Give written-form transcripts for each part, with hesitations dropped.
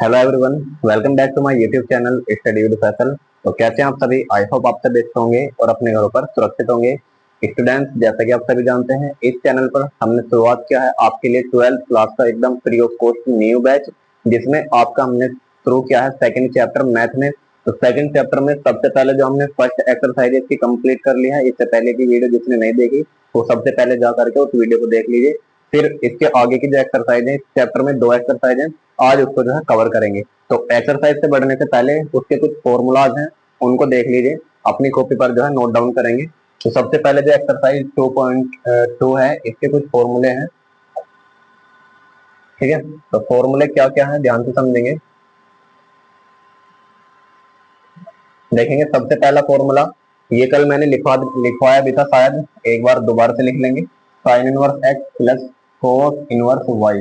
Hello everyone, welcome back to my YouTube channel study with Faisal. तो कैसे हैं आप सभी? आई होप आप सभी अच्छे होंगे और अपने घरों पर सुरक्षित होंगे। स्टूडेंट्स, जैसा कि आप सभी जानते हैं, इस चैनल पर हमने शुरुआत किया है आपके लिए 12th क्लास का एकदम free of cost new batch, जिसमें आपका हमने शुरू किया है सेकंड चैप्टर मैथ में। तो सेकंड चैप्टर में सबसे पहले जो हमने फर्स्ट एक्सरसाइज इसकी कंप्लीट कर ली है। इससे पहले की वीडियो जिसने नहीं देखी वो सबसे पहले जा करके उस वीडियो को देख लीजिए। फिर इसके आगे की जो एक्सरसाइज है, इस चैप्टर में 2 एक्सरसाइज है, आज उसको जो है कवर करेंगे। तो एक्सरसाइज से बढ़ने से पहले उसके कुछ फॉर्मूलाज हैं, उनको देख लीजिए, अपनी कॉपी पर जो है नोट डाउन करेंगे। तो सबसे पहले जो एक्सरसाइज 2.2 है, इसके कुछ फॉर्मूले हैं। ठीक है, तो फॉर्मूले क्या क्या है ध्यान से समझेंगे, देखेंगे। सबसे पहला फॉर्मूला, ये कल मैंने लिखवाया भी था, शायद एक बार दोबारा से लिख लेंगे। Sine inverse x plus cos inverse Y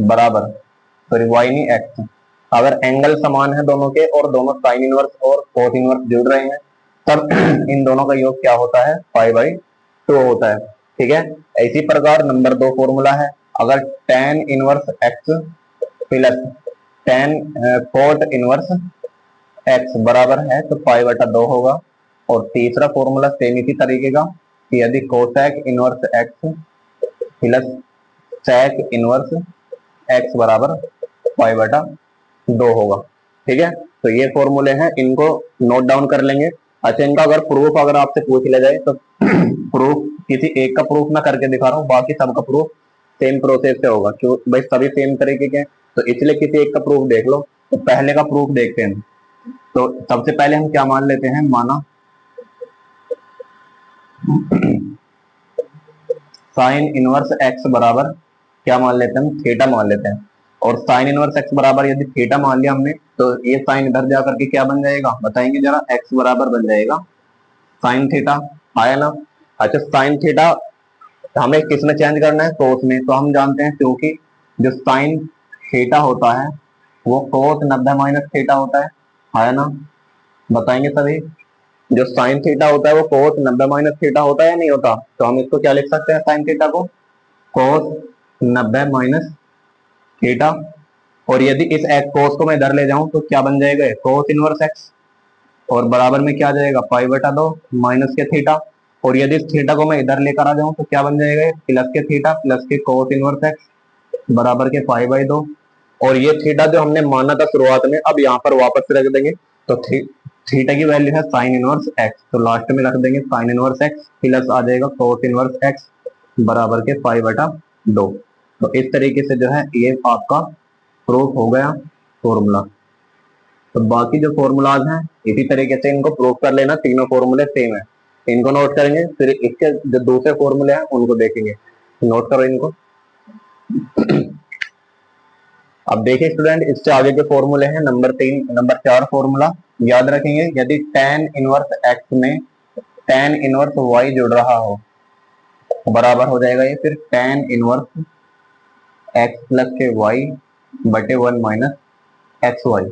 बराबर, सॉरी वाई नहीं एक्स। अगर एंगल समान है दोनों के और दोनों साइन इनवर्स और कोस इनवर्स जुड़ रहे हैं, तब इन दोनों का योग क्या होता है? पाई/2 होता है। ठीक है, इसी प्रकार नंबर 2 फॉर्मूला है, अगर tan inverse x plus ten cot inverse x बराबर है तो पाई/2 होगा। और तीसरा फॉर्मूला सेम इसी तरीके का, कि यदि cosec inverse x plus sec inverse x बराबर पाई/2 होगा। ठीक है, तो ये फॉर्मूले हैं, इनको नोट डाउन कर लेंगे। अच्छा, इनका अगर प्रूफ अगर आपसे पूछ लिया जाए तो प्रूफ किसी एक का प्रूफ मैं करके दिखा रहा हूँ, बाकी सबका प्रूफ सेम प्रोसेस से होगा, क्यों भाई सभी सेम तरीके के हैं, तो इसलिए किसी एक का प्रूफ देख लो। तो पहले का प्रूफ देखते हैं। तो सबसे पहले हम क्या मान लेते हैं, माना साइन इनवर्स एक्स बराबर क्या मान लेते हैं हम? थीटा मान लेते हैं। और साइन इनवर्स एक्स बराबर यदि थीटा मान लिया हमने, तो ये साइन इधर जा करके क्या बन जाएगा बताएंगे जरा? एक्स बराबर बन जाएगा साइन थीटा। आया ना? अच्छा, साइन थीटा हमें किस में चेंज करना है? कोस में। तो हम जानते हैं, क्योंकि जो साइन थीटा होता है वो कोस 90 माइनस थीटा होता है। आया ना? बताएंगे सभी। जो साइन थीटा होता है वो कोस 90 माइनस थीटा होता है या नहीं होता? तो हम इसको क्या लिख सकते हैं साइन थीटा को? कोस 90 माइनस थीटा। और यदि इस एक्स कोस को मैं इधर ले जाऊं तो क्या बन जाएगा? Cos inverse x. और बराबर में क्या आ जाएगा? पाई/2 माइनस के थीटा। और यदि इस थीटा को मैं इधर लेकर आ जाऊं तो क्या बन जाएगा? प्लस के थीटा प्लस के कोस इनवर्स एक्स बराबर के पाई/2। और ये थीटा जो हमने माना था शुरुआत में, अब यहाँ पर वापस से रख देंगे। तो थीटा की वैल्यू है साइन इनवर्स एक्स, तो लास्ट में रख देंगे साइन इनवर्स एक्स प्लस आ जाएगा कोस इनवर्स एक्स बराबर के पाई/2। तो इस तरीके से जो है ये आपका प्रूफ हो गया फॉर्मूला। तो बाकी जो फॉर्मूलाज हैं इसी तरीके से इनको प्रूव कर लेना, तीनों फॉर्मूले सेम है, इनको नोट करेंगे। फिर इसके जो दूसरे फॉर्मूले हैं उनको देखेंगे। नोट करो इनको। अब देखिए स्टूडेंट, इससे आगे के फॉर्मूले हैं नंबर 4 फॉर्मूला याद रखेंगे। यदि tan इनवर्स एक्स में tan इनवर्स वाई जुड़ रहा हो, बराबर हो जाएगा ये फिर tan इनवर्स एक्स प्लस के वाई बटे 1 माइनस एक्स वाई।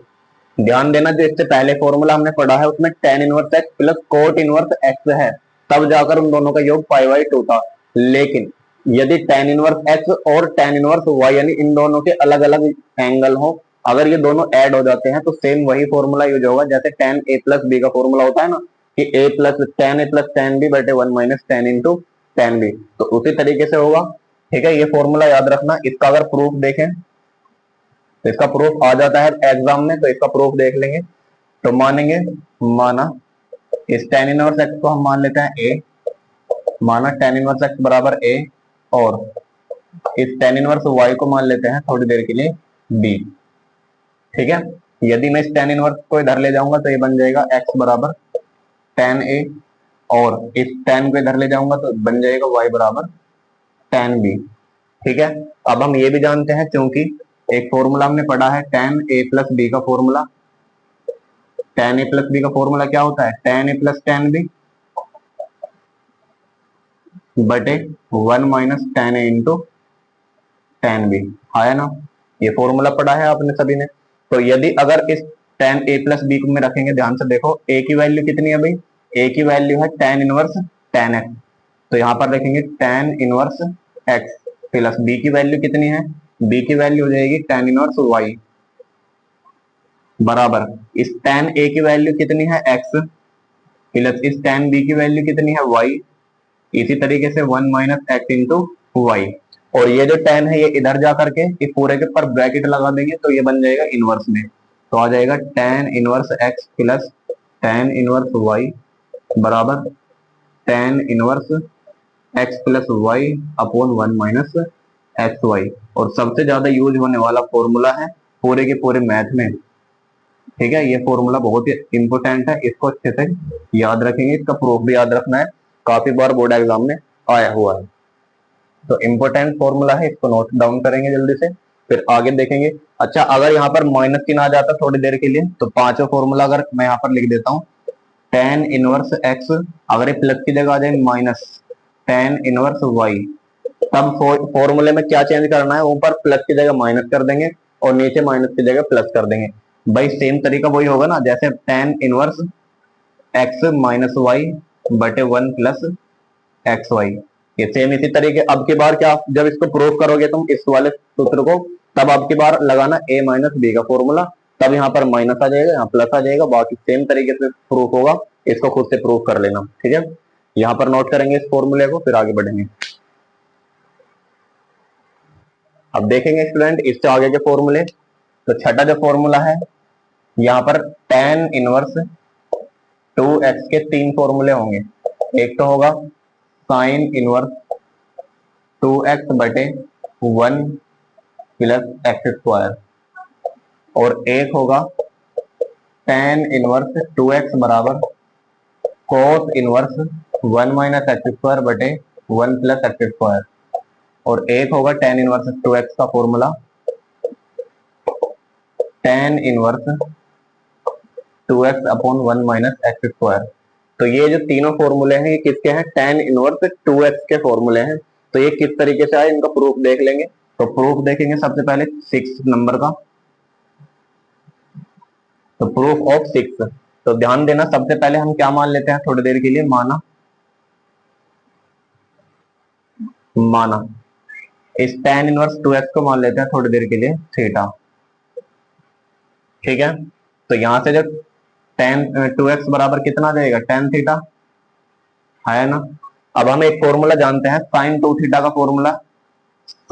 ध्यान देना, जो इससे पहले फॉर्मूला हमने पढ़ा है उसमें tan inverse x plus cot inverse x है, तब जाकर उन दोनों का योग पाई/2 था। लेकिन यदि tan इनवर्स एक्स और tan इनवर्स वाई यानी इन दोनों के अलग अलग एंगल हो, अगर ये दोनों ऐड हो जाते हैं तो सेम वही फॉर्मूला यूज होगा जैसे tan a प्लस बी का फॉर्मूला होता है ना, कि tan a plus tan b बटे 1 minus tan into tan b। तो उसी तरीके से होगा। ठीक है, ये फॉर्मूला याद रखना। इसका अगर प्रूफ देखें तो इसका प्रूफ आ जाता है एग्जाम में, तो इसका प्रूफ देख लेंगे। तो मानेंगे, माना इस tan इनवर्स एक्स को हम मान लेते हैं ए, माना tan इनवर्स एक्स बराबर ए, और इस tan इनवर्स वाई को मान लेते हैं थोड़ी देर के लिए बी। ठीक है, यदि मैं इस tan इनवर्स को इधर ले जाऊंगा तो ये बन जाएगा x बराबर tan ए, और इस tan को इधर ले जाऊंगा तो बन जाएगा y बराबर tan बी। ठीक है, अब हम ये भी जानते हैं, क्योंकि एक फॉर्मूला हमने पढ़ा है tan a प्लस बी का formula. tan a plus B का फॉर्मूला क्या होता है? tan a plus tan b बटे 1 minus tan a into tan b। आया ना? ये फॉर्मूला पढ़ा है आपने सभी ने। तो यदि अगर इस tan a प्लस बी को में रखेंगे, ध्यान से देखो a की वैल्यू कितनी है भाई? a की वैल्यू है tan इनवर्स tan x, तो यहाँ पर रखेंगे tan inverse x plus b की वैल्यू कितनी है? b की वैल्यू हो जाएगी tan इनवर्स y बराबर इस tan a की वैल्यू कितनी है x प्लस इस tan b की वैल्यू कितनी है y, इसी तरीके से 1 माइनस एक्स इंटू वाई। और ये जो tan है ये इधर जा करके इस पूरे के ऊपर ब्रैकेट लगा देंगे तो ये बन जाएगा इनवर्स में, तो आ जाएगा tan inverse x plus tan inverse y बराबर tan inverse x plus Y upon 1 minus X Y. और सबसे ज्यादा यूज होने वाला फॉर्मूला है पूरे के पूरे मैथ में, ठीक है। ये फॉर्मूला बहुत ही इंपॉर्टेंट है, इसको अच्छे से याद रखेंगे, इसका प्रूफ भी याद रखना है, काफी बार बोर्ड एग्जाम में आया हुआ है। तो इंपॉर्टेंट फॉर्मूला है, इसको नोट डाउन करेंगे जल्दी से, फिर आगे देखेंगे। अच्छा अगर यहाँ पर माइनस चिन्ह आ जाता थोड़ी देर के लिए तो पांचों फॉर्मूला अगर मैं यहाँ पर लिख देता हूँ, tan इनवर्स x, अगर ये प्लस की जगह आ जाए माइनस tan इनवर्स y, तब फॉर्मूले में क्या चेंज करना है, ऊपर प्लस की जगह माइनस कर देंगे और नीचे माइनस की जगह प्लस कर देंगे। भाई सेम तरीका वही होगा ना, जैसे tan inverse x minus Y बटे 1 प्लस एक्स वाई, ये सेम इसी तरीके। अब की बार क्या जब इसको प्रूफ करोगे तुम इस वाले सूत्र को, तब अब की बार लगाना a माइनस बी का फॉर्मूला, तब यहाँ पर माइनस आ जाएगा, यहाँ प्लस आ जाएगा, बाकी सेम तरीके से प्रूफ होगा, इसको खुद से प्रूफ कर लेना, ठीक है। यहाँ पर नोट करेंगे इस फॉर्मूले को, फिर आगे बढ़ेंगे। अब देखेंगे स्टूडेंट इससे आगे के फॉर्मूले। तो छठा जो फॉर्मूला है यहाँ पर tan इनवर्स 2x के तीन फॉर्मूले होंगे। एक तो होगा साइन इनवर्स 2x बटे 1 प्लस एक्स स्क्वायर, और एक होगा tan इनवर्स 2x बराबर cos inverse 1 minus x square बटे 1 प्लस एक्स स्क्वायर, और एक होगा tan इनवर्स 2x का formula tan inverse 2x upon 1 minus x square. तो ये जो तीनों फॉर्मूले हैं ये किसके हैं, tan इनवर्स 2x के फॉर्मूले हैं। तो ये किस तरीके से आए इनका प्रूफ देख लेंगे। तो प्रूफ देखेंगे सबसे पहले 6 नंबर का, तो प्रूफ ऑफ 6। तो ध्यान देना सबसे पहले हम क्या मान लेते हैं, थोड़ी देर के लिए माना इस tan इनवर्स 2x को मान लेते हैं थोड़ी देर के लिए थीटा, ठीक है। तो यहां से जब tan 2x बराबर कितना आ जाएगा, tan थीटा है ना। अब हम एक फॉर्मूला जानते हैं sin 2 थीटा का फॉर्मूला,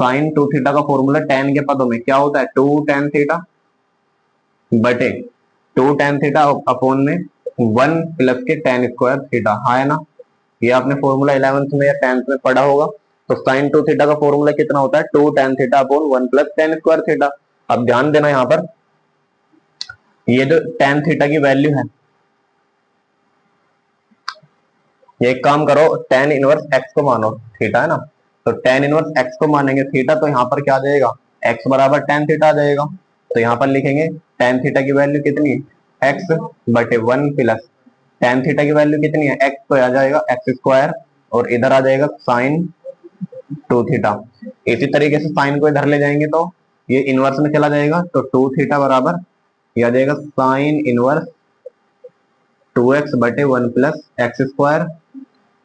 sin 2 थीटा का फॉर्मूला tan के पदों में क्या होता है, 2 tan थीटा बटे 2 tan थीटा अपॉन में 1 प्लस के tan स्क्वायर थीटा, है ना। ये आपने फॉर्मूला 11th में या 10th में पढ़ा होगा। तो sin 2 थीटा का फॉर्मूला कितना होता है, 2 tan theta upon 1 plus tan square theta. अब ध्यान देना यहाँ पर ये जो tan थीटा की वैल्यू है, ये एक काम करो tan इनवर्स x को मानो, थीटा है ना, तो tan इनवर्स x को मानेंगे थीटा, तो यहाँ पर क्या आ जाएगा, x बराबर tan थीटा आ जाएगा। तो यहाँ पर लिखेंगे tan थीटा की वैल्यू कितनी है, x बटे 1 प्लस tan थीटा की वैल्यू कितनी है, x, तो आ जाएगा एक्स स्क्वायर, और इधर आ जाएगा sin 2 थीटा। इसी तरीके से साइन को इधर ले जाएंगे तो ये इनवर्स में चला जाएगा, तो 2 थीटा बराबर ये आ जाएगा साइन इनवर्स 2x बटे 1 प्लस एक्स स्क्वायर,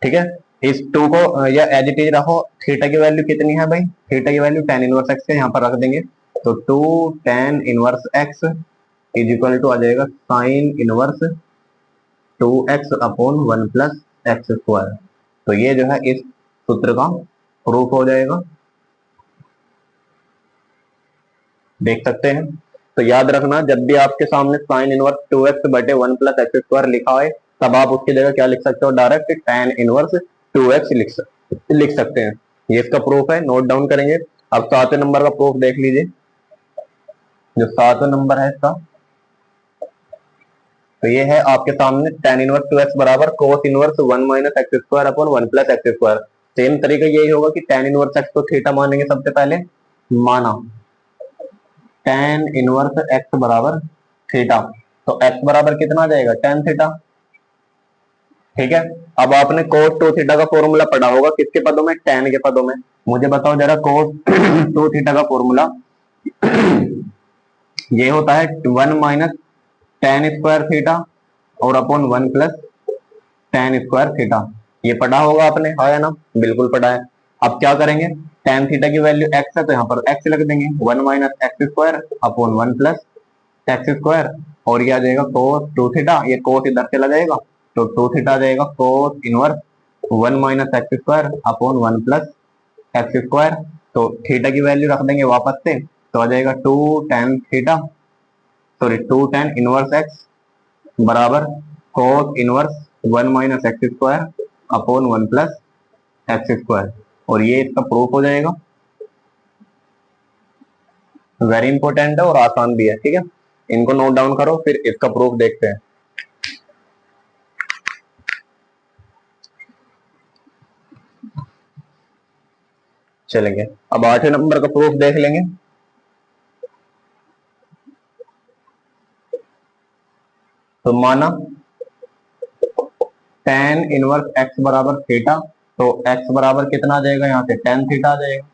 ठीक है। इस 2 को या एज इट इज रखो, थीटा की वैल्यू कितनी है भाई, थीटा की वैल्यू tan इनवर्स x है, यहाँ पर रख देंगे। तो 2 tan inverse x is equal to आ जाएगा sine inverse 2x upon 1 plus x square. तो ये जो है इस सूत्र का प्रूफ हो जाएगा, देख सकते हैं। तो याद रखना जब भी आपके सामने साइन इनवर्स 2x बटे 1 प्लस एक्स स्क्वायर लिखा है, तब आप उसकी जगह क्या लिख सकते हो, डायरेक्ट tan इनवर्स 2x लिख सकते हैं। ये इसका प्रूफ है, नोट डाउन करेंगे। अब 7वें नंबर का प्रूफ देख लीजिए, जो 7वां नंबर है इसका, तो ये है आपके सामने tan इनवर्स 2x बराबर cos inverse 1 minus x square upon 1 plus x square. Same तरीका यही होगा कि tan इनवर्स x को थीटा मानेंगे सबसे पहले, माना tan इनवर्स x बराबर थीटा, तो x बराबर कितना आ जाएगा, tan थीटा, ठीक है। अब आपने cos 2 थीटा का फॉर्मूला पढ़ा होगा किसके पदों में, tan के पदों में। मुझे बताओ जरा cos 2 थीटा का फॉर्मूला ये होता है 1 माइनस tan स्क्वायर थीटा और upon 1 plus tan square theta. ये पढ़ा होगा आपने, है ना, बिल्कुल पढ़ा है। अब क्या करेंगे, tan थीटा की वैल्यू x है तो यहाँ पर x लग देंगे, 1 minus x square upon 1 plus x square, और ये आ जाएगा कोस 2 थीटा, ये कोस इधर चला जाएगा तो 2 थीटा आ जाएगा cos inverse 1 minus x square upon 1 plus x square. तो थीटा की वैल्यू रख देंगे वापस से, तो आ जाएगा 2 tan theta, sorry 2 tan inverse x बराबर cos inverse 1 minus x square upon 1 plus x square, और ये इसका प्रूफ हो जाएगा। वेरी इंपॉर्टेंट है और आसान भी है, ठीक है, इनको नोट डाउन करो, फिर इसका प्रूफ देखते हैं। चलेंगे अब 8वें नंबर का प्रूफ देख लेंगे। तो माना tan इनवर्स x बराबर थीटा, तो x बराबर कितना आ जाएगा, यहाँ से tan थीटा आ जाएगा,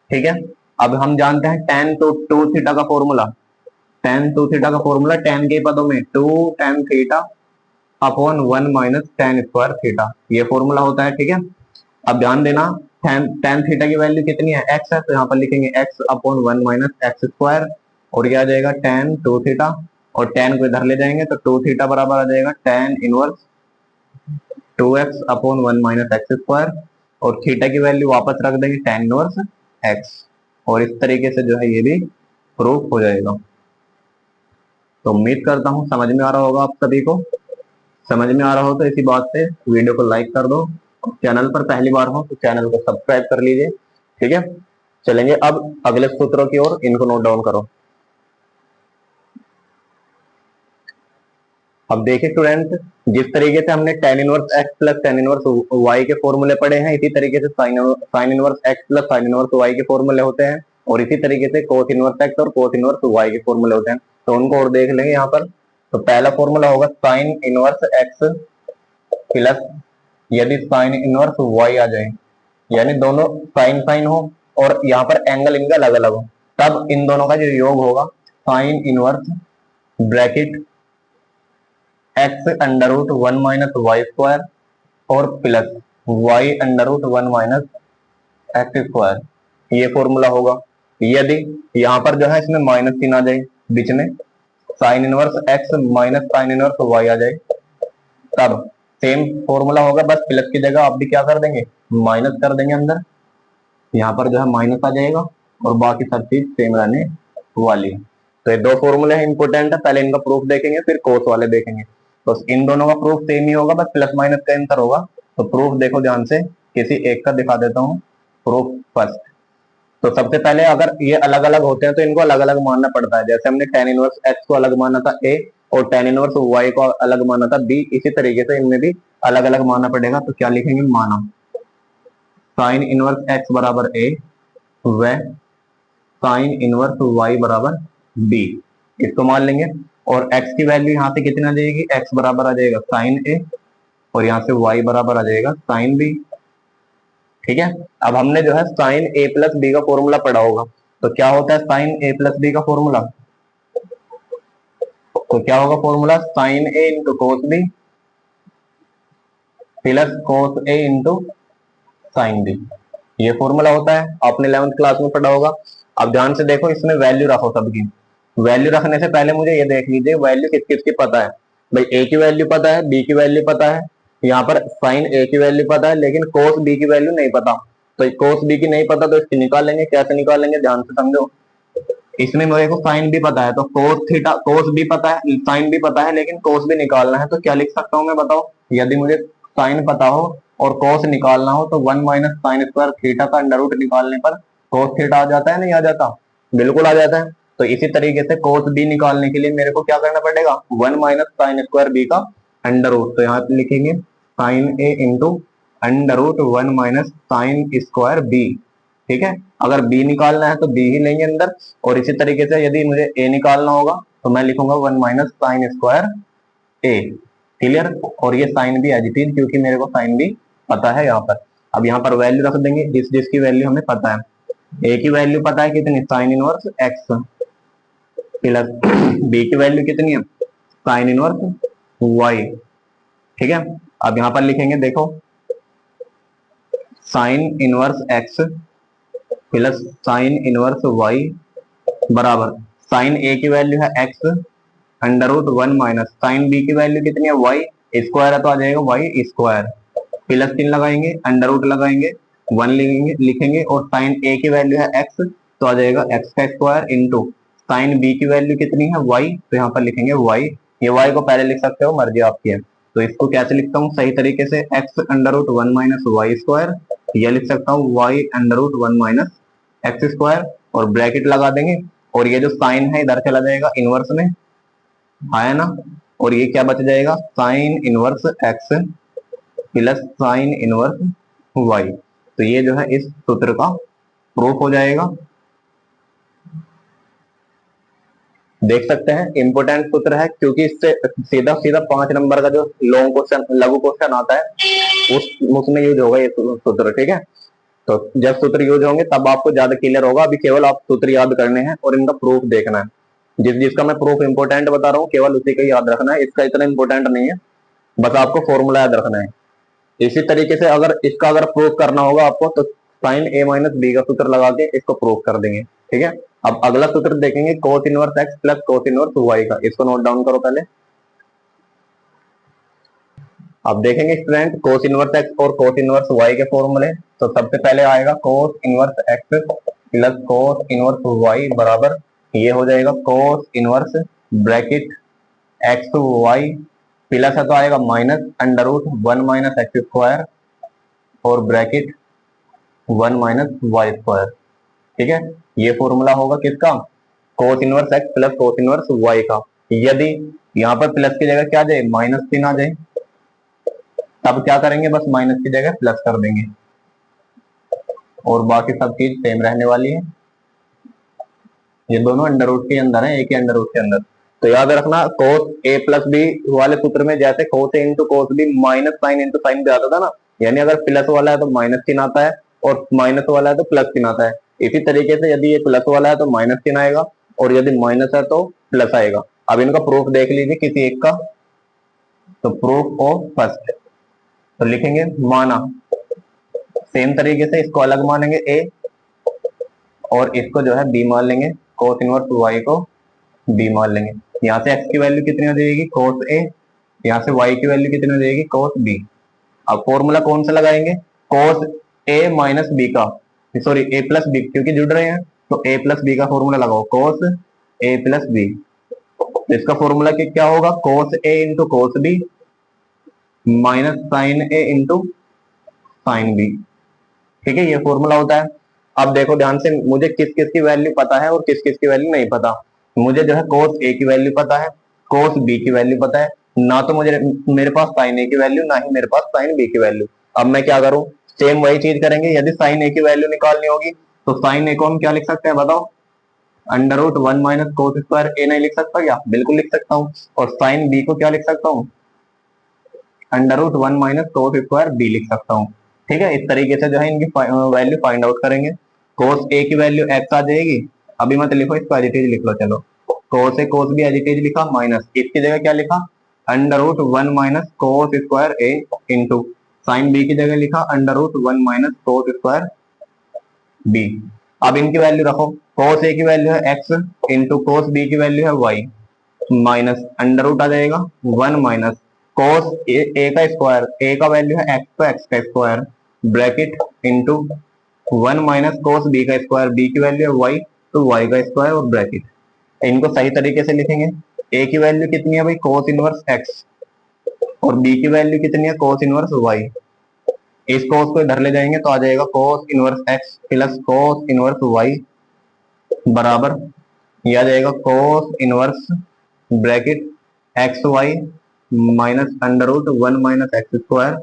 ठीक है। अब हम जानते हैं tan तो 2 थीटा का फॉर्मूला, tan 2 थीटा का फॉर्मूला tan के पदों में 2 tan theta upon 1 minus tan square theta, ये फॉर्मूला होता है, ठीक है। अब ध्यान देना tan थीटा की वैल्यू कितनी है, x है, तो यहाँ पर लिखेंगे x upon 1 minus x square, और ये आ जाएगा tan 2 थीटा, और tan को इधर ले जाएंगे तो 2 थीटा बराबर आ जाएगा tan inverse 2x upon 1 minus x square, और थीटा की वैल्यू वापस रख देंगे tan इनवर्स x, और इस तरीके से जो है ये भी प्रूफ हो जाएगा। तो उम्मीद करता हूँ समझ में आ रहा होगा आप सभी को। समझ में आ रहा हो तो इसी बात से वीडियो को लाइक कर दो, चैनल पर पहली बार हो तो चैनल को सब्सक्राइब कर लीजिए, ठीक है। चलेंगे अब अगले सूत्रों की ओर, इनको नोट डाउन करो। अब देखिए स्टूडेंट, जिस तरीके से हमने tan inverse x plus tan inverse y के फॉर्मूले पढ़े हैं, इसी तरीके से sin inverse x plus sin inverse y के फॉर्मूले होते हैं, और इसी तरीके से cos इनवर्स x और cos इनवर्स y के फॉर्मूले होते हैं, तो उनको और देख लेंगे यहाँ पर। तो पहला फॉर्मूला होगा sin इनवर्स x प्लस, यदि sin इनवर्स y आ जाए, यानी दोनों साइन साइन हो और यहाँ पर एंगल इनका अलग अलग हो, तब इन दोनों का जो योग होगा sin inverse bracket x under root 1 minus Y square और plus y under root 1 minus x square, ये फॉर्मूला होगा। यदि यहाँ पर जो है इसमें माइनस चिन्ह आ जाए बीच में, sign inverse x minus sign inverse y आ जाए, तब सेम फॉर्मूला होगा, बस प्लस की जगह आप भी क्या कर देंगे, माइनस कर देंगे अंदर, यहाँ पर जो है माइनस आ जाएगा, और बाकी सब चीज सेम रहने वाली है। तो ये दो फॉर्मूले हैं इंपोर्टेंट है, पहले इनका प्रूफ देखेंगे फिर कोस वाले देखेंगे। तो इन दोनों का प्रूफ सेम ही होगा, बस प्लस माइनस का अंतर होगा। तो प्रूफ देखो ध्यान से, किसी एक का दिखा देता हूँ प्रूफ फर्स्ट। तो सबसे पहले अगर ये अलग अलग होते हैं तो इनको अलग अलग मानना पड़ता है, जैसे हमने tan इनवर्स x को अलग माना था a और tan इनवर्स y को अलग माना था b, इसी तरीके से इनमें भी अलग अलग मानना पड़ेगा। तो क्या लिखेंगे, माना साइन इनवर्स x बराबर a व साइन इनवर्स y बराबर b, इसको मान लेंगे। और x की वैल्यू यहाँ से कितनी आ जाएगी, x बराबर आ जाएगा साइन a, और यहाँ से y बराबर आ जाएगा साइन b, ठीक है। अब हमने जो है साइन a प्लस बी का फॉर्मूला पढ़ा होगा, तो क्या होता है साइन a प्लस बी का फॉर्मूला, तो क्या होगा formula, sine a into cos B plus cos a into sine B, ये फॉर्मूला होता है, आपने 11th क्लास में पढ़ा होगा। अब ध्यान से देखो, इसमें वैल्यू रखो सबकी। वैल्यू रखने से पहले मुझे ये देख लीजिए वैल्यू किस किस की पता है। भाई a की वैल्यू पता है, b की वैल्यू पता है, यहाँ पर साइन a की वैल्यू पता है, लेकिन कोस b की वैल्यू नहीं पता। तो कोस b की नहीं पता तो इसकी निकालेंगे, कैसे निकालेंगे ध्यान से समझो। इसमें मेरे को साइन भी पता है, तो कोस थीटा कोस भी पता है, साइन भी पता है, लेकिन कोस भी निकालना है, तो क्या लिख सकता हूँ मैं, बताओ। यदि मुझे साइन पता हो और कोस निकालना हो तो 1 माइनस साइन स्क्वायर थीटा का अंडर रूट निकालने पर कोस थीटा आ जाता है, नहीं आ जाता, बिल्कुल आ जाता है। तो इसी तरीके से कोस बी निकालने के लिए मेरे को क्या करना पड़ेगा, 1 माइनस साइन स्क्वायर बी का अंडर रूट, तो यहाँ पे लिखेंगे sine A into under root 1 minus sine square B, ठीक है। अगर b निकालना है तो b ही लेंगे अंदर, और इसी तरीके से यदि मुझे a निकालना होगा तो मैं लिखूंगा 1 minus sine square a, clear. और ये साइन भी एज इट इज, क्योंकि मेरे को साइन भी पता है यहाँ पर। अब यहाँ पर वैल्यू रख देंगे जिस जिसकी वैल्यू हमें पता है। a की वैल्यू पता है कितनी, sign inverse x plus b की वैल्यू कितनी है, साइन इनवर्स y, ठीक है। अब यहाँ पर लिखेंगे देखो sine inverse x plus sine inverse y बराबर साइन ए की वैल्यू है X under root one minus sine B की वैल्यू कितनी है वाई स्क्वायर है तो आ जाएगा वाई स्क्वायर, प्लस 3 लगाएंगे अंडर रूट लगाएंगे 1 लिखेंगे और साइन ए की वैल्यू है एक्स तो आ जाएगा एक्स का स्क्वायर इंटू साइन बी की वैल्यू कितनी है वाई तो यहाँ पर लिखेंगे वाई, ये वाई को पहले लिख सकते हो मर्जी आपकी है। तो इसको कैसे लिखता हूँ सही तरीके से X under root one minus Y square, यह लिख सकता हूँ Y under root one minus x square और ब्रैकेट लगा देंगे और ये जो साइन है इधर चला जाएगा इनवर्स में आया ना, और ये क्या बच जाएगा sine inverse x plus sine inverse Y. तो ये जो है इस सूत्र का प्रूफ हो जाएगा। देख सकते हैं इंपोर्टेंट सूत्र है क्योंकि इससे सीधा सीधा 5 नंबर का जो लॉन्ग क्वेश्चन लघु क्वेश्चन आता है उसमें यूज होगा ये सूत्र, ठीक है। तो जब सूत्र यूज होंगे तब आपको ज्यादा क्लियर होगा, अभी केवल आप सूत्र याद करने हैं और इनका प्रूफ देखना है। जिसका मैं प्रूफ इंपोर्टेंट बता रहा हूँ केवल उसी का याद रखना है, इसका इतना इंपोर्टेंट नहीं है, बस आपको फॉर्मूला याद रखना है। इसी तरीके से अगर प्रूफ करना होगा आपको तो साइन ए माइनस बी का सूत्र लगा के इसको प्रूफ कर देंगे, ठीक है। अब अगला सूत्र देखेंगे cos inverse x plus cos inverse Y का, इसको नोट डाउन करो पहले। अब देखेंगे स्टूडेंट कोस इनवर्स एक्स और कोस इनवर्स वाई के फॉर्मूले। तो सबसे पहले आएगा cos inverse x plus cos inverse Y बराबर ये हो जाएगा cos inverse bracket x y plus है तो आएगा minus under root one minus x square और bracket one minus Y square, ठीक है। ये फॉर्मूला होगा किसका cos inverse x plus cos inverse Y का। यदि यहाँ पर प्लस की जगह क्या आ जाए माइनस 3 आ जाए तब क्या करेंगे बस माइनस की जगह प्लस कर देंगे और बाकी सब चीज सेम रहने वाली है। ये दोनों अंडर रूट के अंदर है, एक ही अंडर रूट के अंदर। तो याद रखना कोस ए प्लस बी वाले सूत्र में जैसे cos A into cos B minus sine into sine भी आता था ना, यानी अगर प्लस वाला है तो माइनस चिन्ह आता है और माइनस वाला है तो प्लस चिन्ह आता है। इसी तरीके से यदि ये प्लस वाला है तो माइनस चिन्ह आएगा और यदि माइनस है तो प्लस आएगा। अब इनका प्रूफ देख लीजिए किसी एक का, तो प्रूफ ऑफ फर्स्ट तो लिखेंगे माना, सेम तरीके से इसको अलग मानेंगे ए और इसको जो है बी मान लेंगे, कोस इनवर्स वाई को बी मान लेंगे। यहाँ से एक्स की वैल्यू कितनी हो जाएगी कोस ए, यहाँ से वाई की वैल्यू कितनी हो जाएगी कोस बी। अब फॉर्मूला कौन सा लगाएंगे कोस ए माइनस बी का, सॉरी ए प्लस बी क्योंकि जुड़ रहे हैं तो ए प्लस बी का फॉर्मूला लगाओ कोस ए प्लस बी। इसका फॉर्मूला क्या होगा cos A into cos B minus sine A into sine B, ठीक है। ये फॉर्मूला होता है। अब देखो ध्यान से मुझे किस किस की वैल्यू पता है और किस किस की वैल्यू नहीं पता। मुझे जो है कोस ए की वैल्यू पता है, कोस बी की वैल्यू पता है, ना तो मुझे मेरे पास साइन ए की वैल्यू ना ही मेरे पास साइन बी की वैल्यू। अब मैं क्या करूं सेम वही चीज करेंगे, यदि साइन ए की वैल्यू निकालनी होगी तो साइन ए को हम क्या लिख सकते हैं बताओ under root one minus cos square A नहीं लिख सकता क्या, बिल्कुल लिख सकता हूँ। और साइन बी को क्या लिख सकता हूँ under root one minus cos square B लिख सकता हूँ, ठीक है। इस तरीके से जो है इनकी वैल्यू फाइंड आउट करेंगे। कोस ए की वैल्यू एक्स आ जाएगी, अभी मत लिखो इसको एज इट इज लिख लो, चलो cos A cos B as it is लिखा माइनस इसकी जगह क्या लिखा under root one minus cos square A into sine B की जगह लिखा under root one minus cos square B. अब इनकी वैल्यू रखो कोस ए की वैल्यू है एक्स इंटू कोस बी की वैल्यू है वाई माइनस अंडर रूट आ जाएगा वन माइनस कोस ए का स्क्वायर, ए का वैल्यू है एक्स तो एक्स का square bracket into one minus cos B का स्क्वायर, बी की वैल्यू है वाई तो वाई का स्क्वायर और ब्रैकेट। इनको सही तरीके से लिखेंगे। ए की वैल्यू कितनी है भाई कोस इनवर्स एक्स और बी की वैल्यू कितनी है कोस इनवर्स वाई। इस कोस को इधर ले जाएंगे तो आ जाएगा cos inverse x plus cos inverse Y बराबर ये आ जाएगा cos inverse bracket x Y minus under root one minus x square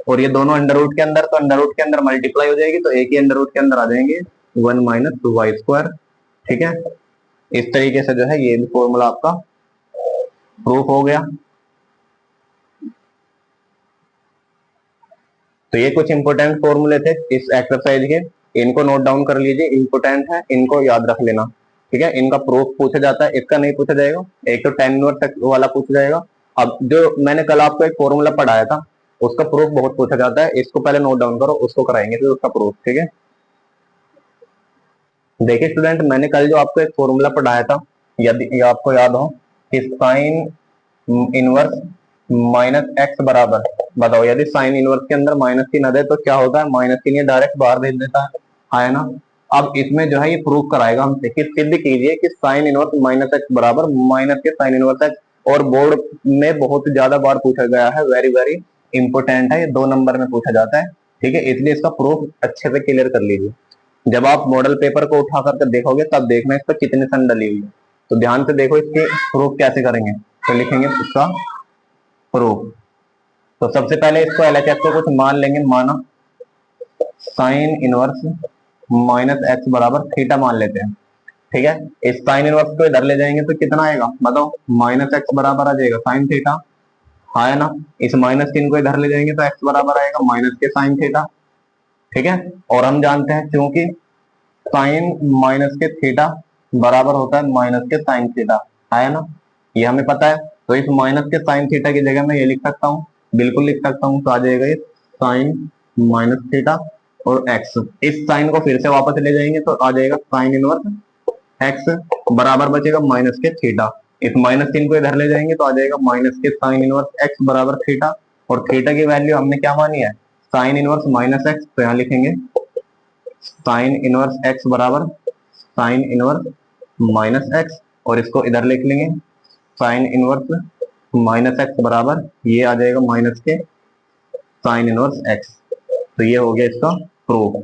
और ये दोनों अंडर रूट के अंदर तो अंडर रूट के अंदर मल्टीप्लाई हो जाएगी तो एक ही अंडर रूट के अंदर आ जाएंगे वन माइनस वाई स्क्वायर, ठीक है। इस तरीके से जो है ये भी फॉर्मूला आपका प्रूफ हो गया। तो ये कुछ इंपोर्टेंट फॉर्मूले थे इस एक्सरसाइज के, इनको नोट डाउन कर लीजिए, इंपोर्टेंट है इनको याद रख लेना, ठीक है। इनका प्रूफ पूछा जाता है, इसका नहीं पूछा जाएगा, एक तो टेन इनवर्स तक वाला पूछा जाएगा। अब जो मैंने कल आपको एक फॉर्मूला पढ़ाया था उसका प्रूफ बहुत पूछा जाता है, इसको पहले नोट डाउन करो उसको कराएंगे फिर उसका प्रूफ, ठीक है। देखिए स्टूडेंट मैंने कल जो आपको एक फॉर्मूला पढ़ाया था यदि ये आपको याद हो कि साइन इनवर्स माइनस एक्स बराबर, बताओ यदि साइन इनवर्स के अंदर -3 आ जाए तो क्या होता है, -3 ये डायरेक्ट बाहर भेज देता है ना। अब इसमें जो है ये प्रूव कराएगा हमसे कि सिद्ध कीजिए कि साइन इनवर्स माइनस एक्स बराबर माइनस के साइन इनवर्स एक्स, और बोर्ड में बहुत ज्यादा बार पूछा गया है, वेरी वेरी इंपोर्टेंट है, ये 2 नंबर में पूछा जाता है, ठीक है, इसलिए इसका प्रूफ अच्छे से क्लियर कर लीजिए। जब आप मॉडल पेपर को उठा करके देखोगे तब देखना इस पर कितनी सन डली हुई है, तो ध्यान से देखो इसके प्रूफ कैसे करेंगे। तो लिखेंगे इसका प्रूफ। तो सबसे पहले इसको एलएचएस को कुछ मान लेंगे, माना साइन इनवर्स माइनस एक्स बराबर थीटा मान लेते हैं, ठीक है। इस साइन इनवर्स को इधर ले जाएंगे तो कितना आएगा बताओ, माइनस एक्स बराबर आ जाएगा साइन थीटा, हाँ है ना। इस -3 को इधर ले जाएंगे तो एक्स बराबर आएगा माइनस के साइन थीटा, ठीक है। और हम जानते हैं क्योंकि साइन माइनस के थीटा बराबर होता है माइनस के साइन थीटा, है ना, ये हमें पता है। तो इस माइनस के साइन थीटा की जगह मैं ये लिख सकता हूँ, बिल्कुल लिख सकता हूँ, तो आ जाएगा ये साइन माइनस थीटा और एक्स। इस साइन को फिर से वापस ले जाएंगे तो आ जाएगा साइन इनवर्स एक्स बराबर बचेगा माइनस के थीटा। इस -3 को इधर ले जाएंगे तो आ जाएगा माइनस के साइन इनवर्स एक्स बराबर थीटा, और थीटा की वैल्यू हमने क्या मानी है, साइन इनवर्स माइनस एक्स, तो यहाँ लिखेंगे साइन इनवर्स एक्स बराबर साइन इनवर्स माइनस एक्स, और इसको इधर लिख लेंगे साइन इनवर्स माइनस एक्स बराबर ये आ जाएगा माइनस के साइन इनवर्स एक्स। तो ये हो गया इसका प्रूफ।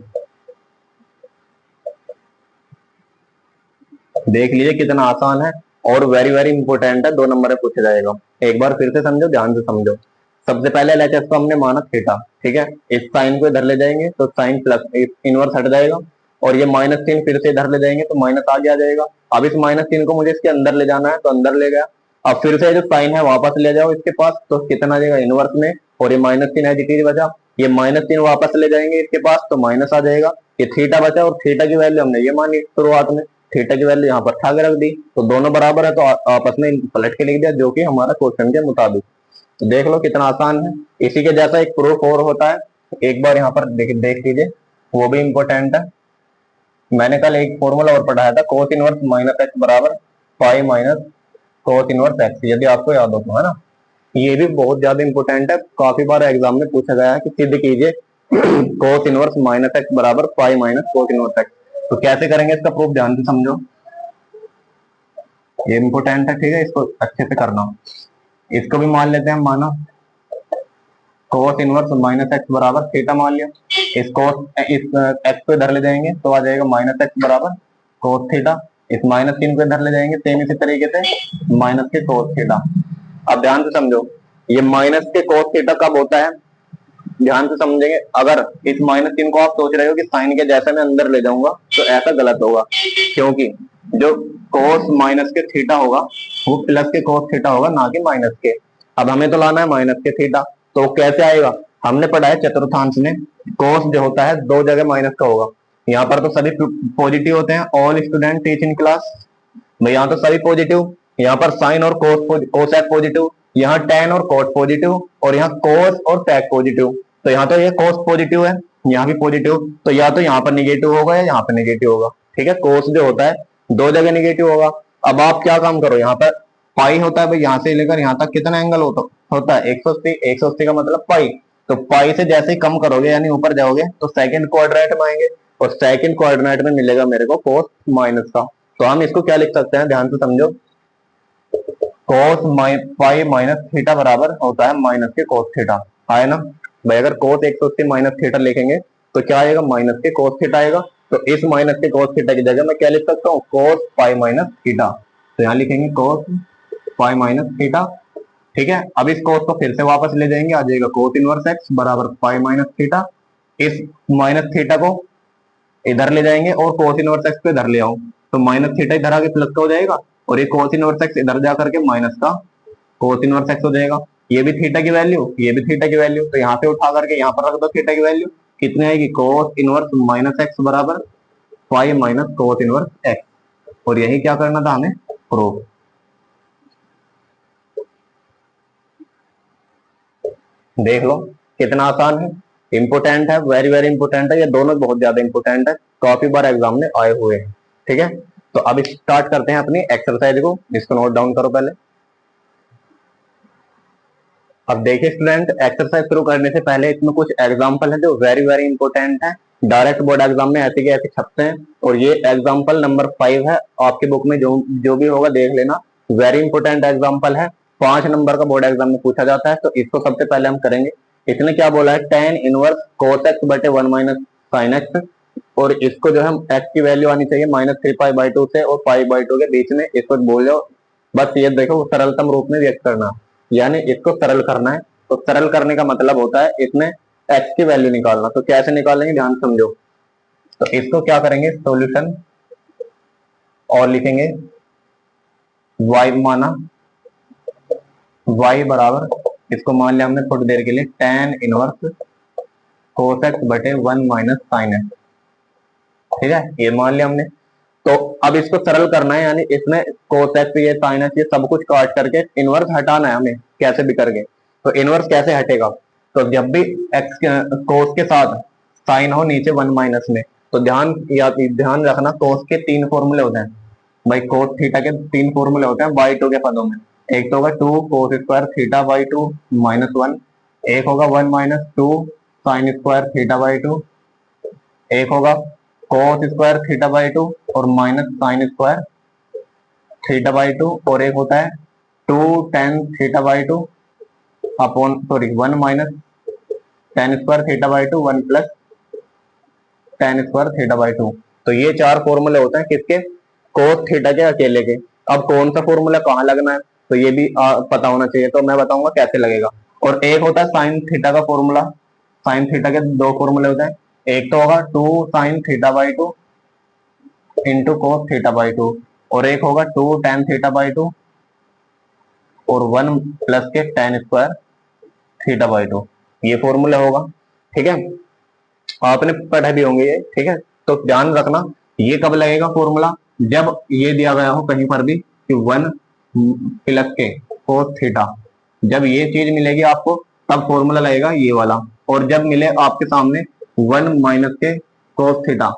देख लीजिए कितना आसान है और वेरी वेरी इंपॉर्टेंट है, 2 नंबर में पूछा जाएगा। एक बार फिर से समझो, ध्यान से समझो। सबसे पहले एलएचएस को हमने माना थीटा, ठीक है। इस साइन को इधर ले जाएंगे तो साइन प्लस इनवर्स हट जाएगा, और ये -3 फिर से इधर ले जाएंगे तो माइनस आगे आ जाएगा। अब इस -3 को मुझे इसके अंदर ले जाना है तो अंदर ले गया। अब फिर से जो साइन है वापस ले जाओ इसके पास, तो कितना आ जाएगा इनवर्स में, और ये -3 एज इट इज बचा। ये -3 वापस ले जाएंगे इसके पास तो माइनस आ जाएगा। ये थीटा बचा, और थीटा की वैल्यू हमने ये मानी शुरुआत में, थीटा की वैल्यू यहाँ पर उठा के रख दी, तो दोनों बराबर है तो आपस में पलट के लिख दिया, जो कि हमारा क्वेश्चन के मुताबिक। तो देख लो कितना आसान है। इसी के जैसा एक प्रूफ और होता है, एक बार यहाँ पर देख लीजिए, वो भी इंपॉर्टेंट है। मैंने कल एक फॉर्मूला और पढ़ाया था, कोस इनवर्स माइनस एक्स बराबर pi minus cos inverse x, यदि आपको याद हो तो, है ना। ये भी बहुत ज्यादा इंपॉर्टेंट है, काफी बार एग्जाम में पूछा गया है कि सिद्ध कीजिए कोस इनवर्स माइनस एक्स बराबर pi minus cos inverse x. तो कैसे करेंगे इसका प्रूफ, ध्यान से समझो, ये इंपॉर्टेंट है, ठीक है, इसको अच्छे से करना। इसको भी मान लेते हैं, माना कोस इनवर्स माइनस एक्स बराबर थीटा मान लिया। इस एक्स को इधर ले जाएंगे तो आ जाएगा माइनस एक्स बराबर कोस थीटा। इस -3 को इधर ले जाएंगे सेम इसी तरीके से माइनस के कोस थीटा। अब ध्यान से समझो, ये माइनस के कोस थीटा कब होता है, ध्यान से समझेंगे। अगर इस -3 को आप सोच रहे हो कि साइन के जैसा मैं अंदर ले जाऊंगा तो ऐसा गलत होगा, क्योंकि जो कोस माइनस के थीटा होगा वो प्लस के कोस थीटा होगा, ना कि माइनस के। अब हमें तो लाना है माइनस के थीटा, तो कैसे आएगा, हमने पढ़ा है चतुर्थांश में कोस जो होता है 2 जगह माइनस का होगा। यहाँ पर तो सभी पॉजिटिव होते हैं, all student teach in class, भाई यहाँ तो सभी पॉजिटिव, यहाँ पर साइन और कोसेक पॉजिटिव, यहाँ टेन और कोट पॉजिटिव, और यहाँ कोस और टेक पॉजिटिव। तो यहाँ तो ये कोस पॉजिटिव है, यहाँ भी पॉजिटिव, तो या तो यहाँ पर निगेटिव होगा या यहाँ पर निगेटिव होगा, ठीक है। कोस जो होता है 2 जगह निगेटिव होगा। अब आप क्या काम करो, यहाँ पर पाई होता है भाई, यहाँ से लेकर यहाँ तक कितना एंगल होता है 180, 180 का मतलब पाई। तो पाई से जैसे ही कम करोगे यानी ऊपर जाओगे तो सेकंड क्वाड्रेंट में आएंगे, और सेकंड क्वाड्रेंट में मिलेगा मेरे को कोस माइनस का। तो हम इसको क्या लिख सकते हैं, ध्यान से समझो, कोस पाई माइनस थीटा बराबर होता है माइनस के कोस थीटा, है ना भाई। अगर कोस 180 माइनस थीटा लिखेंगे तो क्या आएगा, माइनस के कोस थीटा आएगा। तो इस माइनस के कोस थीटा की जगह मैं क्या लिख सकता हूँ, कोस पाई माइनस थीटा। तो यहाँ लिखेंगे कोस पाई माइनस थीटा, ठीक है। अब इस कोस को फिर से वापस ले जाएंगे, आ जाएगा कोस इनवर्स एक्स बराबर पाई माइनस थीटा। इस माइनस थीटा को इधर ले जाएंगे और कोस इनवर्स एक्स को इधर ले आओ, तो माइनस थीटा इधर आके प्लस का हो जाएगा, और ये कोस इनवर्स एक्स इधर जा करके माइनस का कोस इनवर्स एक्स हो जाएगा। ये भी थीटा की वैल्यू, ये भी थीटा की वैल्यू, तो यहाँ से उठा करके यहाँ पर रख दो थीटा की वैल्यू, कितनी आएगी, कोस इनवर्स माइनस एक्स बराबर pi minus cos inverse x. और यही क्या करना था हमें, प्रूफ। देख लो कितना आसान है, इंपोर्टेंट है, वेरी वेरी इंपोर्टेंट है, ये दोनों बहुत ज्यादा इंपोर्टेंट है, काफी बार एग्जाम में आए हुए हैं, ठीक है। तो अब स्टार्ट करते हैं अपनी एक्सरसाइज को, इसको नोट डाउन करो पहले। अब देखिए स्टूडेंट, एक्सरसाइज शुरू करने से पहले इसमें कुछ एग्जांपल है जो वेरी वेरी इंपॉर्टेंट है, डायरेक्ट बोर्ड एग्जाम में ऐसे के ऐसे छपते हैं। और ये एग्जांपल नंबर 5 है आपके बुक में, जो जो भी होगा देख लेना, वेरी इंपॉर्टेंट एग्जांपल है, 5 नंबर का बोर्ड एग्जाम में पूछा जाता है। तो इसको सबसे पहले हम करेंगे। इसने क्या बोला है, tan इनवर्स cos x बटे 1 माइनस साइन एक्स, और इसको जो है x की वैल्यू आनी चाहिए -3π/2 से और π/2 के बीच में, इसको बोल जाओ। बस ये देखो सरलतम रूप में व्यक्त करना, यानी इसको सरल करना है। तो सरल करने का मतलब होता है इसमें x की वैल्यू निकालना। तो कैसे निकालेंगे ध्यान समझो। तो इसको क्या करेंगे, सॉल्यूशन और लिखेंगे y माना, y बराबर, इसको मान लिया हमने थोड़ी देर के लिए tan इनवर्स cos x बटे 1 माइनस साइन एक्स, ठीक है, ये मान लिया हमने। तो अब इसको सरल करना है, यानी इसमें cos x ये sin x ये सब कुछ काट करके इनवर्स हटाना है हमें, कैसे भी करके। तो इनवर्स कैसे हटेगा, तो जब भी x cos के साथ साइन हो नीचे 1 माइनस में, तो ध्यान रखना cos के 3 फॉर्मूले होते हैं भाई, cos थीटा के 3 फॉर्मूले होते हैं बाई 2 के पदों में। एक तो होगा 2 cos square theta by 2 minus 1, एक होगा 1 minus 2 sine square theta by 2, एक होगा cos स्क्वायर थीटा बाई 2 और minus sine square theta by 2, और एक होता है 2 tan theta by 2 upon 1 minus tan square theta by 2 1 plus tan square theta by 2। तो ये 4 फॉर्मूले होते हैं किसके, cos थीटा के अकेले के। अब कौन सा फॉर्मूला कहाँ लगना है, तो ये भी पता होना चाहिए, तो मैं बताऊंगा कैसे लगेगा। और एक होता है साइन थीटा का फॉर्मूला, साइन थीटा के 2 फॉर्मूले होते हैं, एक तो होगा 2 sine theta by 2 into cos theta by 2, और एक होगा 2 tan थीटा बाई 2 और 1 प्लस के tan स्क्वायर थीटा बाई 2, ये फॉर्मूला होगा, ठीक है, आपने पढ़े भी होंगे ये, ठीक है। तो ध्यान रखना ये कब लगेगा फॉर्मूला, जब ये दिया गया हो कहीं पर भी कि 1 प्लस के कोस थीटा, जब ये चीज मिलेगी आपको तब फॉर्मूला लगेगा ये वाला। और जब मिले आपके सामने 1 माइनस के कोस थीटा,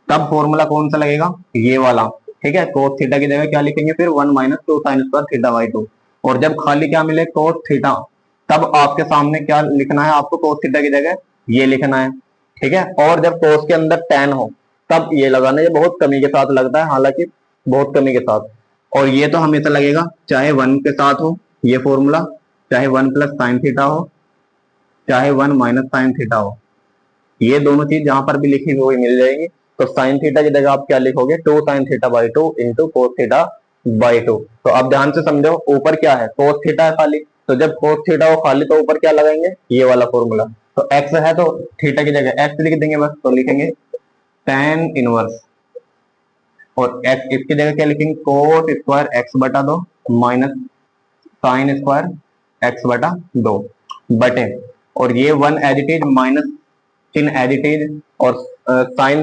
तब फॉर्मूला कौन सा लगेगा, ये वाला, ठीक है। कोस थीटा की जगह क्या लिखेंगे फिर 1 minus 2 sine square theta by 2। और जब खाली क्या मिले कोस थीटा, तब आपके सामने क्या लिखना है, आपको कोस थीटा की जगह ये लिखना है, ठीक है। और जब कोस के अंदर tan हो तब ये लगाना, ये बहुत कमी के साथ लगता है, हालांकि बहुत कमी के साथ। और ये तो हमेशा लगेगा चाहे 1 के साथ हो ये फॉर्मूला, चाहे 1 प्लस साइन थीटा हो, चाहे 1 माइनस साइन थीटा हो, ये दोनों चीज जहां पर भी लिखी हुई मिल जाएगी। तो साइन थीटा की जगह आप क्या लिखोगे, 2 sine theta by 2 into cos theta by 2। तो अब ध्यान से समझो, ऊपर क्या है, कोस थीटा है खाली, तो जब कोस थीटा हो खाली तो ऊपर क्या लगाएंगे, ये वाला फॉर्मूला। तो एक्स है तो थीटा की जगह एक्स लिख देंगे बस, तो लिखेंगे tan इनवर्स, और एक्स इसकी जगह क्या लिखेंगे, कोस स्क्वायर एक्स बटा 2 माइनस साइन स्क्वायर एक्स बटा 2 बटे, और ये 1 एज इट इज माइनस चिन्ह एज इट इज, और साइन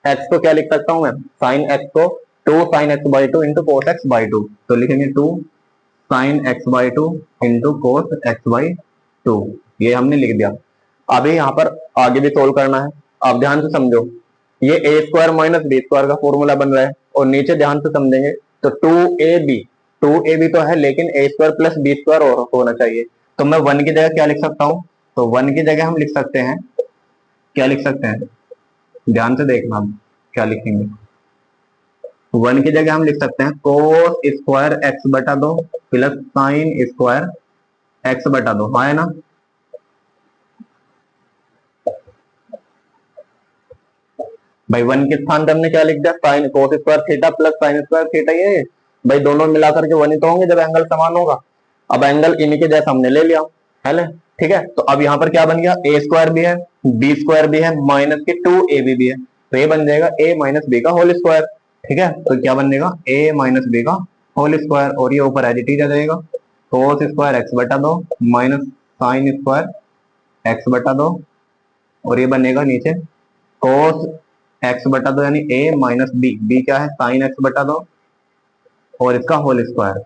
एक्स को क्या लिख सकता हूं मैं, साइन एक्स को 2 sine x by 2 into cos x by 2, तो लिखेंगे 2 sine x by 2 into cos x by 2, ये हमने लिख दिया। अभी यहाँ पर आगे भी सोल्व करना है, आप ध्यान से समझो, ये ए स्क्वायर माइनस बी स्क्वायर का फॉर्मूला बन रहा है, और नीचे ध्यान से समझेंगे तो 2ab तो है, लेकिन ए स्क्वायर प्लस बी स्क्वायर और होना चाहिए। तो मैं 1 की जगह क्या लिख सकता हूँ, तो 1 की जगह हम लिख सकते हैं, क्या लिख सकते हैं, ध्यान से देखना हम क्या लिखेंगे। 1 की जगह हम लिख सकते हैं कोस स्क्वायर एक्स बटा 2 प्लस साइन स्क्वायर एक्स बटा 2, हाँ है ना। भाई 1 के स्थान पर हमने क्या लिख दिया, sine cos square theta plus sine square theta, ये भाई दोनों मिलाकर के 1 ही तो होंगे जब एंगल समान होगा। अब एंगल इन्हीं के जैसा हमने ले लिया है ना, ठीक है। तो अब यहाँ पर क्या बन गया, ए स्क्वायर भी है बी स्क्वायर भी है माइनस के 2ab भी है, तो ये बन जाएगा a माइनस बी का होल स्क्वायर, ठीक है। तो क्या बन जाएगा a माइनस बी का होल स्क्वायर, और ये ऊपर एज इट इज आ जाएगा कोस स्क्वायर एक्स बटा 2 माइनस साइन स्क्वायर एक्स बटा 2, और ये बनेगा नीचे कोस एक्स बटा 2 यानी a माइनस बी क्या है साइन एक्स बटा 2 और इसका होल स्क्वायर,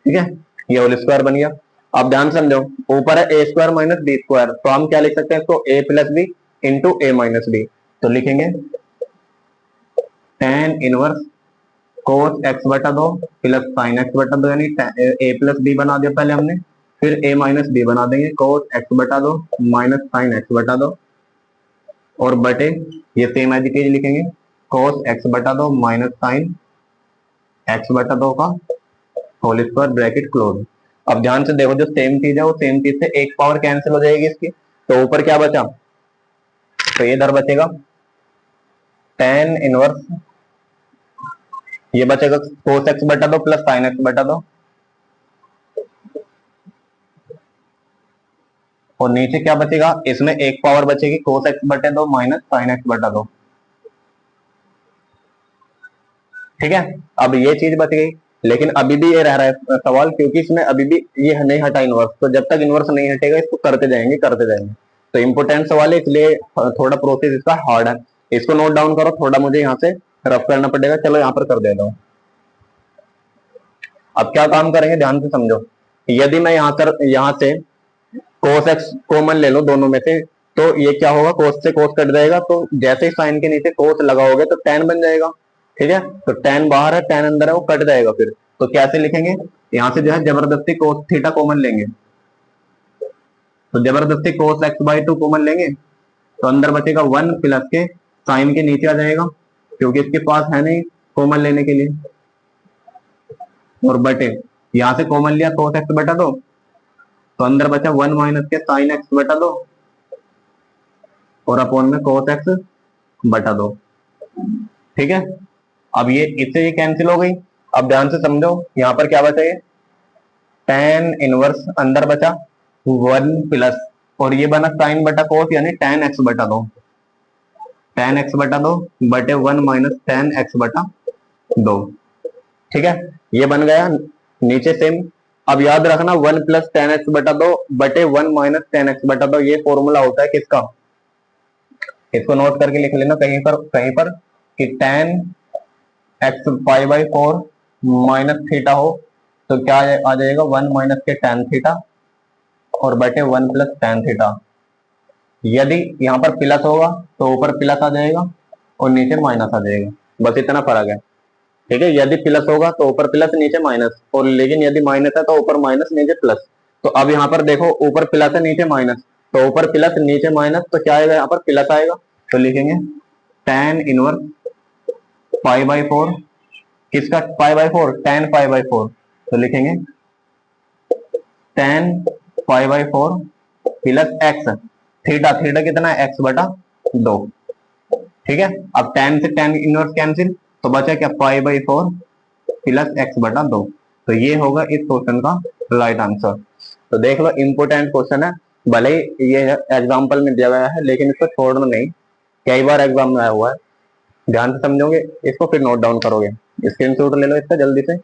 ठीक है, ये होल स्क्वायर बन गया। अब ध्यान समझो, ऊपर है A square minus B square, तो हम क्या लिख सकते हैं इसको, a plus B into A minus B, तो लिखेंगे tan इनवर्स कोस एक्स बटा दो प्लस साइन एक्स बटा दो, यानी ए प्लस बी बना दिया पहले हमने, फिर ए माइनस बी बना देंगे, कोस एक्स बटा दो माइनस साइन एक्स बटा दो, और बटे ये सेम एज इट इज लिखेंगे, कोस एक्स बटा दो माइनस साइन एक्स बटा दो का होल स्क्वायर ब्रैकेट क्लोज। अब ध्यान से देखो, जो सेम चीज है वो सेम चीज से एक पावर कैंसिल हो जाएगी इसकी, तो ऊपर क्या बचा, तो ये इधर बचेगा टेन इनवर्स, ये बचेगा कोस एक्स बटा दो प्लस साइन एक्स बटा दो, और नीचे क्या बचेगा, इसमें एक पावर बचेगी कोस एक्स बटे दो माइनस साइन एक्स बटा दो। ठीक है, अब ये चीज बच गई, लेकिन अभी भी ये रह रहा है सवाल, क्योंकि इसमें अभी भी ये नहीं हटा इनवर्स, तो जब तक इनवर्स नहीं हटेगा इसको करते जाएंगे करते जाएंगे। तो इंपोर्टेंट सवाल है, इसलिए थोड़ा प्रोसेस इसका हार्ड है, इसको नोट डाउन करो, थोड़ा मुझे यहाँ से रफ करना पड़ेगा, चलो यहाँ पर कर देता हूँ। अब क्या काम करेंगे, ध्यान से समझो, यदि मैं यहाँ से कोस एक्स कॉमन ले लो दोनों में से, तो ये क्या होगा, कोस से कोस कट जाएगा, तो जैसे ही साइन के नीचे कोस लगाओगे तो टेन बन जाएगा। ठीक है, तो टेन बाहर है टेन अंदर है, वो कट जाएगा फिर, तो कैसे लिखेंगे, यहाँ से जो है जबरदस्ती कोस थीटा कॉमन लेंगे, तो जबरदस्ती cos x by two common लेंगे, तो अंदर बचेगा वन प्लस के साइन के नीचे आ जाएगा, क्योंकि इसके पास है नहीं कॉमन लेने के लिए, और बटे यहाँ से कॉमन लिया कोस एक्स बटा दो, तो अंदर बचा वन माइनस के साइन एक्स बटा दो, और अपॉन में कोस एक्स बटा दो। ठीक है, अब ये इससे ये कैंसिल हो गई। अब ध्यान से समझो, यहाँ पर क्या बचा, ये टेन इनवर्स अंदर बचा वन प्लस, और ये बना साइन बटा कोस, यानी टेन एक्स बटा दो, टेन एक्स बटा दो बटे वन माइनस टेन एक्स बटा दो। ठीक है, ये बन गया, नीचे सेम। अब याद रखना वन प्लस टेन एक्स बटा दो बटे वन माइनस टेन एक्स बटा दो, ये फॉर्मूला होता है किसका, इसको नोट करके लिख लेना कहीं पर कि ten x pi by four minus theta हो, तो क्या आ जाएगा, वन माइनस के टेन थीटा और बटे वन प्लस टेन थीटा। यदि यहाँ पर प्लस होगा तो ऊपर प्लस आ जाएगा और नीचे माइनस आ जाएगा, बस इतना फर्क है। ठीक है, यदि प्लस होगा तो ऊपर प्लस नीचे माइनस, और लेकिन यदि माइनस है तो ऊपर माइनस नीचे प्लस। तो अब यहाँ पर देखो, ऊपर प्लस है नीचे माइनस, तो ऊपर प्लस नीचे माइनस, तो क्या आएगा, यहाँ पर प्लस आएगा, तो लिखेंगे tan inverse pi by four, किसका pi by four, tan pi by four, तो लिखेंगे tan pi by four plus x theta, theta कितना है, एक्स बटा दो। ठीक है, अब टेन से टेन इनवर्स कैंसिल, तो बचा क्या, पाई बाई फोर प्लस एक्स बटा दो। तो ये होगा इस क्वेश्चन का राइट आंसर। तो देख लो, इंपोर्टेंट क्वेश्चन है, भले ही ये एग्जाम्पल में दिया गया है, लेकिन इसको छोड़ना नहीं, कई बार एग्जाम में आया हुआ है, ध्यान से समझोगे इसको, फिर नोट डाउन करोगे, स्क्रीनशॉट ले लो इसका जल्दी से।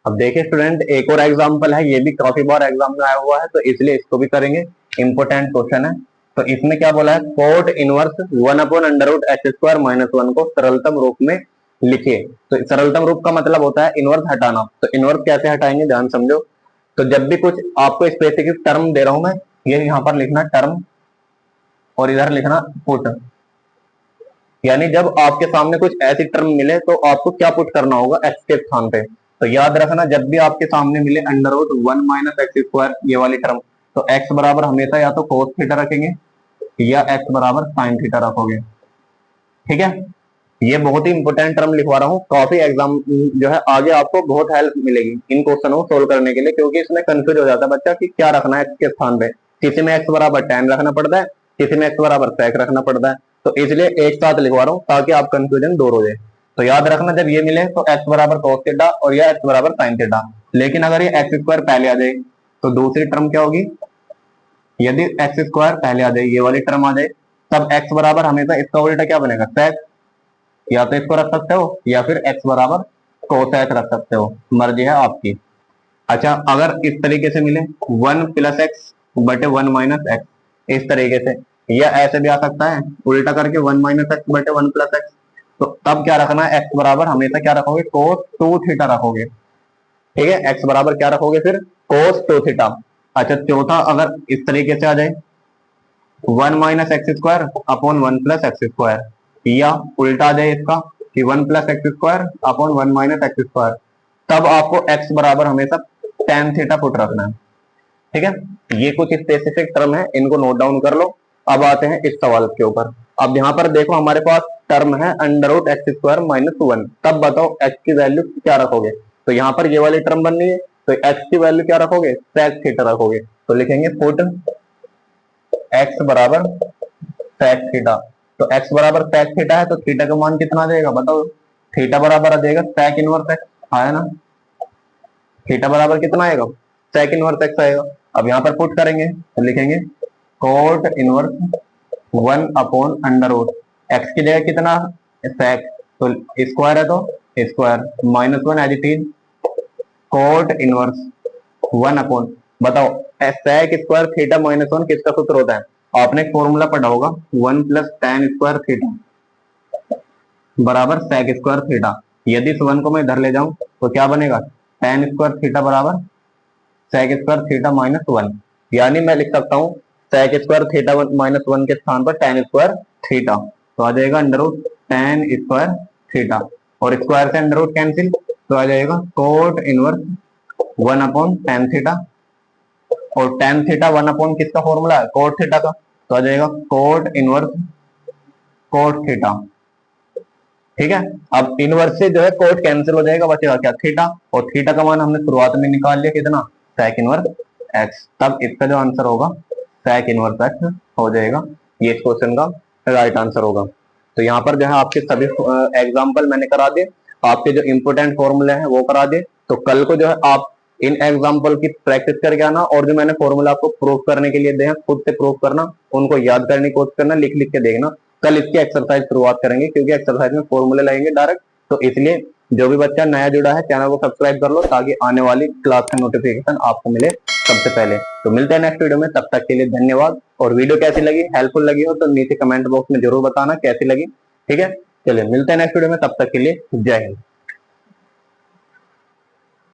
अब देखिए स्टूडेंट, एक और एग्जाम्पल है, ये भी काफी बार एग्जाम में आया हुआ है, तो इसलिए इसको भी करेंगे, इंपोर्टेंट क्वेश्चन है। तो इसमें क्या बोला है, cot inverse one upon under root X square minus one को सरलतम रूप में लिखिए। तो सरलतम रूप का मतलब होता है इनवर्स हटाना। तो इनवर्स कैसे हटाएंगे, ध्यान समझो। तो जब भी कुछ आपको स्पेसिफिक टर्म दे रहा हूं मैं, ये यहाँ पर लिखना टर्म और इधर लिखना पुट, यानी जब आपके सामने कुछ ऐसी टर्म मिले तो आपको क्या पुट करना होगा, एक्स के स्थान पे। तो याद रखना, जब भी आपके सामने मिले under root one minus x square ये वाली टर्म, तो एक्स बराबर हमेशा या तो कोस थीटा रखेंगे या एक्स बराबर साइन थीटा रखोगे। ठीक है, ये बहुत ही इंपोर्टेंट टर्म लिखवा रहा हूँ, काफी एग्जाम जो है आगे आपको बहुत हेल्प मिलेगी इन क्वेश्चनों को सोल्व करने के लिए, क्योंकि इसमें कंफ्यूज हो जाता है बच्चा कि क्या रखना है एक्स के स्थान पे। किसी में एक्स बराबर टेन रखना पड़ता है, किसी में एक्स बराबर सेक रखना पड़ता है, तो इसलिए एक साथ लिखवा रहा हूँ ताकि आप कंफ्यूजन दूर हो जाए। तो याद रखना, जब ये मिले तो एक्स बराबर कोस थीटा और या एक्स बराबर साइन थीटा, लेकिन अगर ये एक्स स्क्वायर पहले आ जाए तो दूसरी टर्म क्या होगी, यदि एक्स स्क्वायर पहले आ जाए, ये वाली टर्म आ जाए, तब एक्स बराबर हमेशा इसका उल्टा क्या बनेगा, सेक, या तो इसको रख सकते हो या फिर एक्स बराबर कोसेक रख सकते हो, मर्जी है आपकी। अच्छा, अगर इस तरीके से मिले वन प्लस एक्स बटे वन माइनस एक्स, इस तरीके से, या ऐसे भी आ सकता है उल्टा करके वन माइनस एक्स बटे वन प्लस एक्स, तो तब क्या रखना है, एक्स बराबर हमेशा क्या रखोगे, कोस टू थीटा रखोगे। ठीक है, एक्स बराबर क्या रखोगे फिर, कोस टू थीटा। अच्छा, चौथा अगर इस तरीके से आ जाए, one minus x square upon one plus x square, या उल्टा आ जाए इसका कि 1 plus x square upon 1 minus x square, तब आपको x बराबर हमेशा tan थीटा पुट रखना है। ठीक है, ये कुछ स्पेसिफिक टर्म है, इनको नोट डाउन कर लो। अब आते हैं इस सवाल के ऊपर। अब यहाँ पर देखो हमारे पास टर्म है under root X square minus 1, तब बताओ x की वैल्यू क्या रखोगे। तो यहाँ पर ये वाली टर्म बन रही है, तो x की वैल्यू क्या रखोगे, sec थीटा रखोगे। तो लिखेंगे पुट x बराबर sec थीटा। तो x बराबर sec थीटा है, तो थीटा का मान कितना आ जाएगा बताओ। थीटा बराबर आ जाएगा sec इनवर्स x, आया ना। थीटा बराबर कितना आएगा, sec इनवर्स x आएगा। अब यहाँ पर पुट करेंगे तो लिखेंगे cot inverse 1 upon under root X की जगह कितना sec, तो स्क्वायर है तो square minus 1 as it is cot inverse 1 upon, बताओ sec स्क्वायर थीटा माइनस 1 किसका सूत्र होता है, आपने एक फॉर्मूला पढ़ा होगा 1 प्लस tan स्क्वायर थीटा बराबर sec स्क्वायर थीटा। यदि इस 1 को मैं इधर ले जाऊं तो क्या बनेगा, tan स्क्वायर थीटा बराबर sec स्क्वायर थीटा माइनस 1, यानी मैं लिख सकता हूँ sec स्क्वायर थीटा माइनस 1 के स्थान पर tan स्क्वायर थीटा, तो आ जाएगा under root tan square theta, और स्क्वायर से अंडर रूट कैंसिल, तो आ जाएगा cot inverse 1 upon tan theta, और tan थीटा 1 अपॉन किसका फॉर्मूला है, कोट थीटा का, तो आ जाएगा कोट इनवर्स कोट थीटा। ठीक है, अब इनवर्स से जो है कोट कैंसिल हो जाएगा, बचेगा क्या थीटा, और थीटा का मान हमने शुरुआत में निकाल लिया कितना, sec इनवर्स x, तब इसका जो आंसर होगा sec इनवर्स x हो जाएगा। ये इस क्वेश्चन का राइट आंसर होगा। तो यहाँ पर जो है आपके सभी एग्जाम्पल मैंने करा दिए, आपके जो इंपोर्टेंट फॉर्मूले हैं वो करा दिए। तो कल को जो है आप इन एग्जाम्पल की प्रैक्टिस करके आना, और जो मैंने फॉर्मूला आपको प्रूव करने के लिए दिए हैं खुद से प्रूव करना, उनको याद करने की कोशिश करना, लिख लिख के देखना। कल इसकी एक्सरसाइज शुरुआत करेंगे, क्योंकि एक्सरसाइज में फॉर्मूले लगेंगे डायरेक्ट, तो इसलिए जो भी बच्चा नया जुड़ा है चैनल को सब्सक्राइब कर लो, ताकि आने वाली क्लास का नोटिफिकेशन आपको मिले सबसे पहले। तो मिलते हैं नेक्स्ट वीडियो में, तब तक के लिए धन्यवाद। और वीडियो कैसी लगी, हेल्पफुल लगी हो तो नीचे कमेंट बॉक्स में जरूर बताना कैसी लगी। ठीक है, चलिए मिलते हैं नेक्स्ट वीडियो में, तब तक के लिए जय हिंद।